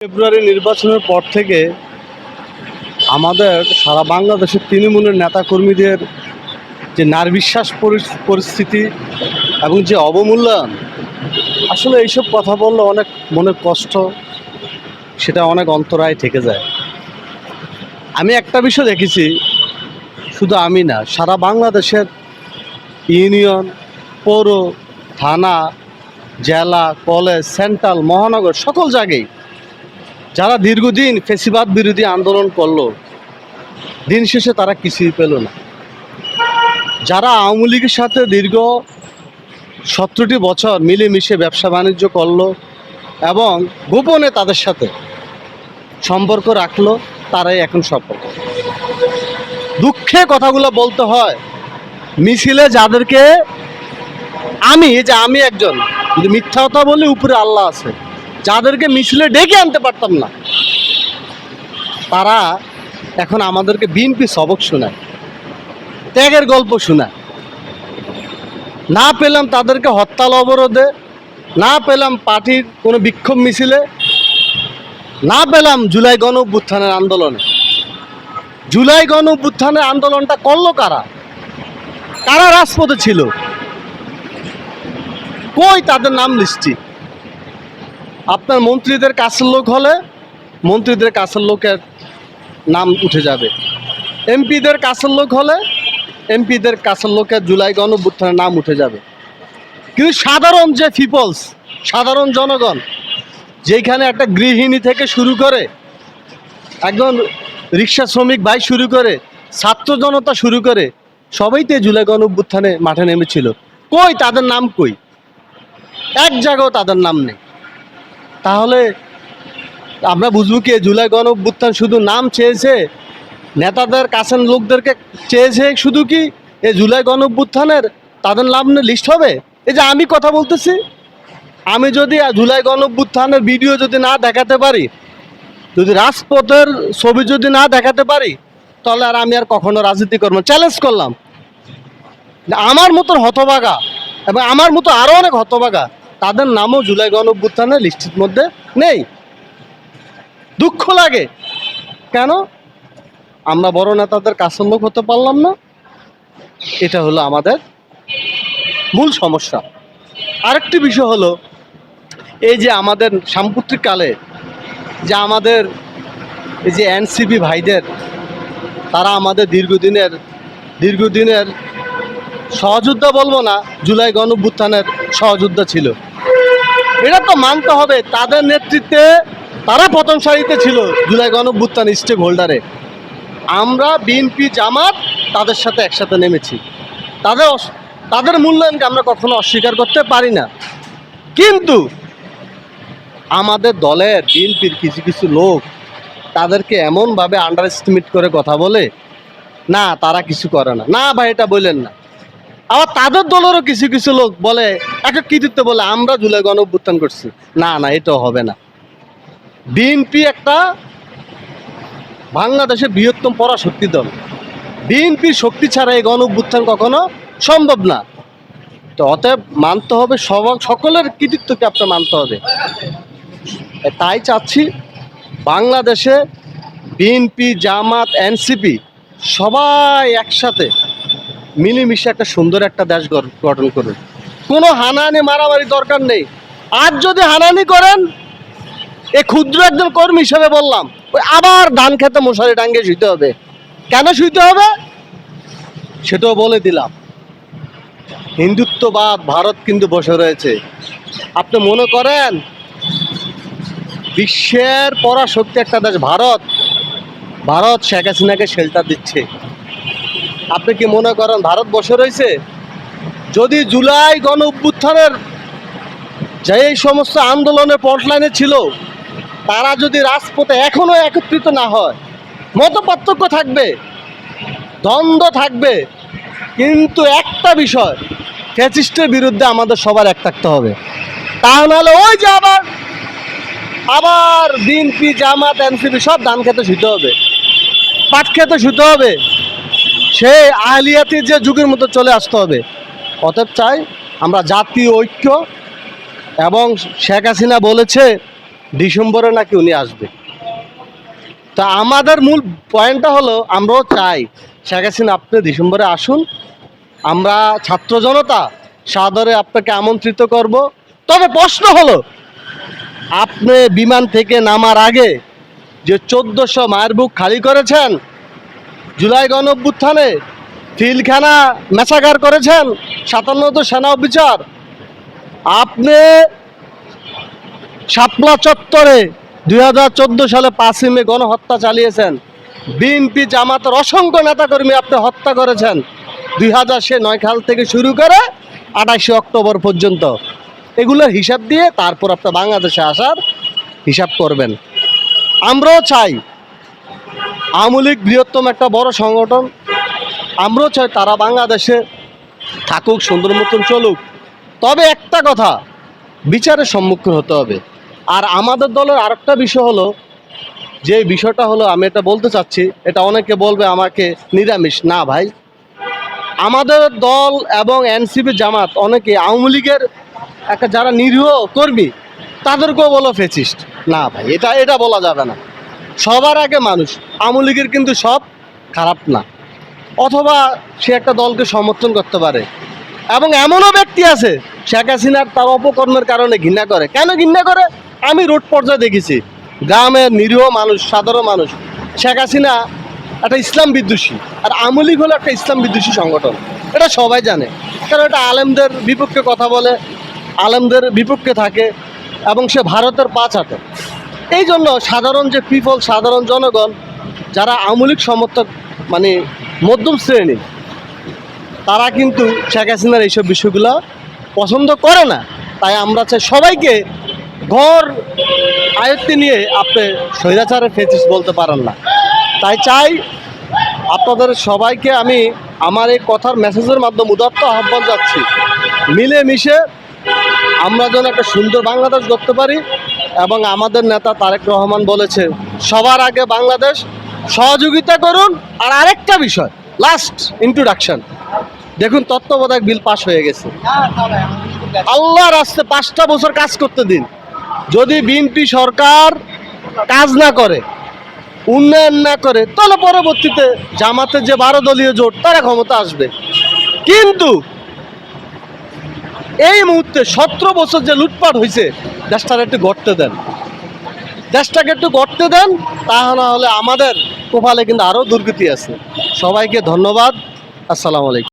ফেব্রুয়ারি নির্বাচনের পর থেকে আমাদের সারা বাংলাদেশের তৃণমূলের নেতাকর্মীদের যে নারবিশ্বাস পরিস্থিতি এবং যে অবমূল্যায়ন, আসলে এইসব কথা বললে অনেক মনে কষ্ট, সেটা অনেক অন্তরায় থেকে যায়। আমি একটা বিষয় দেখেছি, শুধু আমি না, সারা বাংলাদেশের ইউনিয়ন, পৌর, থানা, জেলা, কলেজ, সেন্ট্রাল, মহানগর সকল জায়গায় যারা দীর্ঘদিন ফ্যাসিবাদ বিরোধী আন্দোলন করলো, দিন শেষে তারা কিছুই পেল না। যারা আওয়ামী লীগের সাথে দীর্ঘ 17টি বছর মিলেমিশে ব্যবসা বাণিজ্য করলো এবং গোপনে তাদের সাথে সম্পর্ক রাখলো, তারাই এখন সফল। দুঃখে কথাগুলো বলতে হয়, মিছিলে যাদেরকে আমি একজন যদি মিথ্যা কথা বলি, উপরে আল্লাহ আছে, যাদেরকে মিছিলে ডেকে আনতে পারতাম না, তারা এখন আমাদেরকে বিএনপি সবক শোনায়, ত্যাগের গল্প শোনায়। না পেলাম তাদেরকে হরতাল অবরোধে, না পেলাম পার্টির কোনো বিক্ষোভ মিছিলে, না পেলাম জুলাই গণ অভ্যুত্থানের আন্দোলনে। জুলাই গণ অভ্যুত্থানের আন্দোলনটা করলো কারা? কারা রাজপথে ছিল? কই তাদের নাম লিস্টি? আপনার মন্ত্রীদের কাছের লোক হলে মন্ত্রীদের কাছের লোকের নাম উঠে যাবে, এমপিদের কাছের লোক হলে এমপিদের কাছের লোকের জুলাই গণ অভ্যুত্থানের নাম উঠে যাবে। কিন্তু সাধারণ যে পিপলস, সাধারণ জনগণ, যেখানে একটা গৃহিণী থেকে শুরু করে একজন রিক্সা শ্রমিক ভাই শুরু করে ছাত্র জনতা শুরু করে সবাই তো জুলাই গণ অভ্যুত্থানে মাঠে নেমেছিল, কই তাদের নাম? কই এক জায়গাও তাদের নাম নেই। তাহলে আমরা বুঝবো কি জুলাই গণ অভ্যুত্থান শুধু নাম চেয়েছে, নেতাদের কাছের লোকদেরকে চেয়েছে শুধু কি এই জুলাই গণ অভ্যুত্থানের তাদের নাম লিস্ট হবে? এই যে আমি কথা বলতেছি, আমি যদি জুলাই গণ অভ্যুত্থানের ভিডিও যদি না দেখাতে পারি, যদি রাজপথের ছবি যদি না দেখাতে পারি, তাহলে আমি আর কখনো রাজনীতি করবো। চ্যালেঞ্জ করলাম, আমার মতো হতভাগা এবং আমার মতো আরও অনেক হতভাগা, তাদের নামও জুলাই গণ অভ্যুত্থানের লিস্টের মধ্যে নেই। দুঃখ লাগে, কেন আমরা বড় নেতাদের কাছের লোক হতে পারলাম না? এটা হলো আমাদের মূল সমস্যা। আরেকটি বিষয় হলো, এই যে আমাদের সাম্প্রতিককালে যে আমাদের এই যে এনসিপি ভাইদের, তারা আমাদের দীর্ঘদিনের সহযোদ্ধা বলবো না, জুলাই গণ অভ্যুত্থানের সহযোদ্ধা ছিল। এটা তো মানতে হবে, তাদের নেতৃত্বে তারা প্রথম সারিতে ছিল জুলাই গণ অভ্যুত্থান স্টেক হোল্ডারে। আমরা বিএনপি জামাত তাদের সাথে একসাথে নেমেছি, তাদের মূল্যায়নকে আমরা কখনো অস্বীকার করতে পারি না। কিন্তু আমাদের দলের বিএনপির কিছু কিছু লোক তাদেরকে এমনভাবে আন্ডার এস্টিমেট করে কথা বলে, না তারা কিছু করে না, না ভাই এটা বললেন না। আবার তাদের দলেরও কিছু কিছু লোক বলে, একটা কৃতিত্ব বলে, আমরা জুলাই গণ অভ্যুত্থান করছি, না না এটাও হবে না। বিএনপি একটা বাংলাদেশের বৃহত্তম পরাশক্তি দল, বিএনপির শক্তি ছাড়া এই গণ অভ্যুত্থান কখনো সম্ভব না। তো অতএব মানতে হবে, সকলের কৃতিত্বকে আপনার মানতে হবে। তাই চাচ্ছি বাংলাদেশে বিএনপি, জামাত, এনসিপি সবাই একসাথে মিলেমিশে একটা সুন্দর একটা দেশ গঠন করুন। কোনো হানাহানি মারামারি দরকার নেই। আর যদি হানাহানি করেন, এ ক্ষুদ্র একজন কর্মী হিসেবে বললাম, ওই আবার ধান খেতে মশারি টাঙ্গে শুইতে হবে। কেন শুইতে হবে সেটাও বলে দিলাম। হিন্দুত্ববাদ ভারত কিন্তু বসে রয়েছে। আপনি মনে করেন বিশ্বের পরাশক্তি একটা দেশ ভারত শেখ হাসিনাকে শেল্টার দিচ্ছে। আপনি কি মনে করেন ভারত বসে রয়েছে? যদি জুলাই গণ অভ্যুত্থানের যে সমস্ত আন্দোলনের ফ্রন্টলাইনে ছিল, তারা যদি রাজপথে এখনো একত্রিত না হয়, মতপার্থক্য থাকবে, দ্বন্দ্ব থাকবে, কিন্তু একটা বিষয়, ফ্যাসিস্টের বিরুদ্ধে আমাদের সবার এক থাকতে হবে। তা নাহলে ওই যে আবার বিএনপি, জামাত, এনসিপি সব ধান খেতে শুতে হবে, পাট খেতে শুতে হবে, সে আহলিয়াতির যে যুগের মতো চলে আসতে হবে। অতএব চাই আমরা জাতীয় ঐক্য, এবং শেখ হাসিনা বলেছে ডিসেম্বরে নাকি উনি আসবে। তা আমাদের মূল পয়েন্টটা হলো, আমরাও চাই শেখ হাসিনা আপনি ডিসেম্বরে আসুন, আমরা ছাত্র জনতা সাদরে আপনাকে আমন্ত্রিত করব। তবে প্রশ্ন হলো, আপনি বিমান থেকে নামার আগে যে 1400 মায়ের বুক খালি করেছেন, জুলাই গণঅভ্যুত্থানে ফিলখানা মেসাগার করেছেন, 57 সেনা অফিসার, আপনি শাপলা চত্বরে 2014 সালে 5ই মে গণহত্যা চালিয়েছেন, বিএনপি জামাতের অসংখ্য নেতাকর্মী আপনি হত্যা করেছেন 2009 সাল থেকে শুরু করে 28 অক্টোবর পর্যন্ত। এগুলোর হিসাব দিয়ে তারপর আপনি বাংলাদেশে আসার হিসাব করবেন। আমরাও চাই আওয়ামী লীগ বৃহত্তম একটা বড় সংগঠন, আমরাও চাই তারা বাংলাদেশে থাকুক, সুন্দর মতন চলুক। তবে একটা কথা, বিচারের সম্মুখীন হতে হবে। আর আমাদের দলের আরেকটা বিষয় হলো, যে বিষয়টা হলো, আমি এটা বলতে চাচ্ছি, এটা অনেকে বলবে আমাকে নিরামিষ, না ভাই, আমাদের দল এবং এনসিপি জামাত অনেকে আওয়ামী লীগের একটা যারা নিরীহ কর্মী তাদেরকেও বলো ফেসিস্ট, না ভাই, এটা বলা যাবে না। সবার আগে মানুষ, আওয়ামী লীগের কিন্তু সব খারাপ না, অথবা সে একটা দলকে সমর্থন করতে পারে। এবং এমনও ব্যক্তি আছে শেখ হাসিনার তার অপকর্মের কারণে ঘৃণা করে। কেন ঘৃণা করে? আমি রোড পর্যায়ে দেখেছি, গ্রামের নিরীহ মানুষ, সাধারণ মানুষ, শেখ হাসিনা একটা ইসলাম বিদ্বেষী, আর আওয়ামী লীগ হলো একটা ইসলাম বিদ্বেষী সংগঠন, এটা সবাই জানে। কারণ এটা আলেমদের বিপক্ষে কথা বলে, আলেমদের বিপক্ষে থাকে, এবং সে ভারতের পা চাটে। এই জন্য সাধারণ যে পিপল, সাধারণ জনগণ যারা আওয়ামী লীগ সমর্থক, মানে মধ্যম শ্রেণী, তারা কিন্তু শেখ হাসিনার এইসব বিষয়গুলো পছন্দ করে না। তাই আমরা চাই সবাইকে ঘর আয়ত্তে নিয়ে আপনি স্বৈরাচারের ফেসিস্ট বলতে পারেন না। তাই চাই আপনাদের সবাইকে আমি আমার এই কথার মেসেজের মাধ্যমে উদাত্ত আহ্বান যাচ্ছি, মিলেমিশে আমরা যেন একটা সুন্দর বাংলাদেশ গড়তে পারি। এবং আমাদের নেতা তারেক রহমান বলেছে, সবার আগে বাংলাদেশ, সহযোগিতা করুন। আর আরেকটা বিষয়, লাস্ট ইন্ট্রোডাকশন, দেখুন তত্ত্বাবধায়ক বিল পাস হয়ে গেছে, আল্লাহর রাস্তে 5টা বছর কাজ করতে দিন। যদি বিএনপি সরকার কাজ না করে, উন্নয়ন না করে, তাহলে পরবর্তীতে জামাতের যে 12 দলীয় জোট তারা ক্ষমতা আসবে। কিন্তু এই মুহূর্তে 17 বছর যে লুটপাট হয়েছে, দেশটাকে একটু গড়তে দেন, দেশটাকে একটু গড়তে দেন, তা না হলে আমাদের কপালে কিন্তু আরও দুর্গতি আছে। সবাইকে ধন্যবাদ, আসসালামু আলাইকুম।